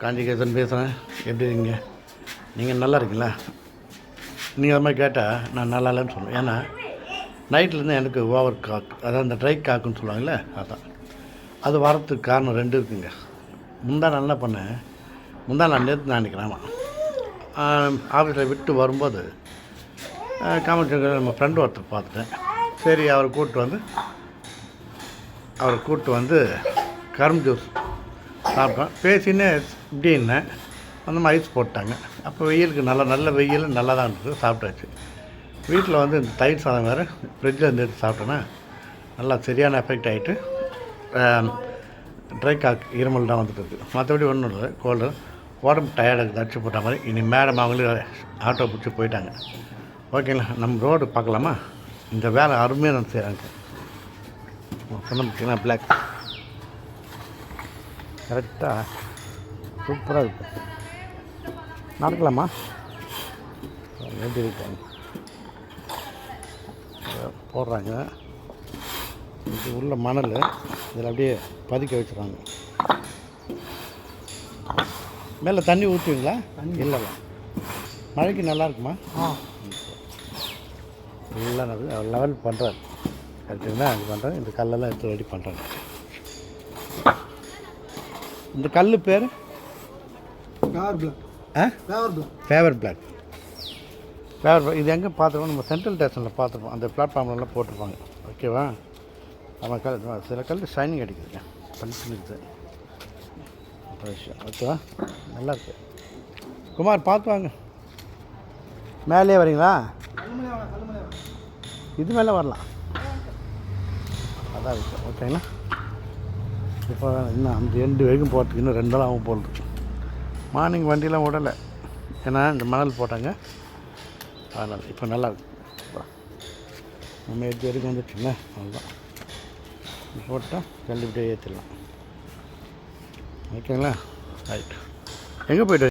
காஞ்சிகேசன் பேசுகிறேன். எப்படி இருக்கீங்க? நீங்கள் நல்லா இருக்கீங்களா? நீங்கள் அது மாதிரி கேட்டால் நான் நல்லா இல்லைன்னு சொல்லுவேன். ஏன்னா நைட்லேருந்து எனக்கு ஓவர் காக், அதாவது அந்த ட்ரை காக்குன்னு சொல்லுவாங்கள்ல, அதுதான். அது வரத்துக்கு காரணம் 2 இருக்குங்க. நான் என்ன பண்ணேன், நான் நேற்று நான் நினைக்கிறேன் ஆஃபீஸில் விட்டு வரும்போது காமராஜர் நம்ம ஃப்ரெண்டு ஒருத்தர் பார்த்துட்டேன். சரி, அவரை கூப்பிட்டு வந்து கரும்பு ஜூஸ் சாப்பிட்டோம். பேசினே இப்படின்னு அந்த மாதிரி ஐஸ் போட்டாங்க. அப்போ வெயிலுக்கு நல்ல வெயில் நல்லா தான் இருந்தது. சாப்பிட்டாச்சு. வீட்டில் வந்து இந்த தயிர் சாதம் வேறு ஃப்ரிட்ஜில் இருந்து எடுத்து சாப்பிட்டோன்னா நல்லா சரியான எஃபெக்ட் ஆகிட்டு ட்ரை காக் இருமல் தான் வந்துட்டு இருக்குது. மற்றபடி ஒன்றும் இல்லை. கோல்டு உடம்பு டயர்டாக தச்சு போட்ட மாதிரி. இனி மேடம் அவங்களே ஆட்டோ பிடிச்சி போயிட்டாங்க. ஓகேங்களா? நம்ம ரோடு பார்க்கலாமா? இந்த வேலை அருமையாக நான் செய்கிறாங்க. சொன்ன பார்த்தீங்கன்னா பிளாக் கரெக்டாக சூப்பராக இருக்குது. நடக்கலாமா? எப்படி இருக்காங்க போடுறாங்க. இது உள்ள மணல் இதில் அப்படியே பதுக்க வச்சுருவாங்க. மேலே தண்ணி ஊற்றுவீங்களா? இல்லை, மழைக்கு நல்லா இருக்குமா? எல்லாம் லெவல் பண்ணுறாரு. கரெக்டுங்களா? அது பண்ணுறாங்க. இந்த கல்லெல்லாம் எடுத்து ரெடி பண்ணுறாங்க. இந்த கல் பேர் ஃபேவர் பிளாக். இது எங்கே பார்த்துருவோம்? நம்ம சென்ட்ரல் ஸ்டேஷனில் பார்த்துருப்போம். அந்த பிளாட்ஃபார்ம்லாம் போட்டிருப்பாங்க. ஓகேவா? நம்ம சில கல் ஷைனிங் அடிக்குதுங்க, பண்ணிட்டு விஷயம். ஓகேவா? நல்லாயிருக்கு. குமார் பார்த்து வாங்க. மேலே வரீங்களா? இது மேலே வரலாம். அதான் விஷயம். ஓகேங்களா? இப்போ இன்னும் அந்த 2 வரைக்கும் போகிறதுக்கு இன்னும் 2 நாள் ஆகும் போகிறது. மார்னிங் வண்டியெலாம் விடலை, ஏன்னா இந்த மணல் போட்டாங்க. அதனால் இப்போ நல்லாயிருக்கு. நம்ம 8 வரைக்கும் வந்துச்சுங்களா? அவ்வளோதான். போட்டால் கண்டிப்பாக ஏற்றிடலாம். ஓகேங்களா? ரைட். எங்கே போய்ட்டு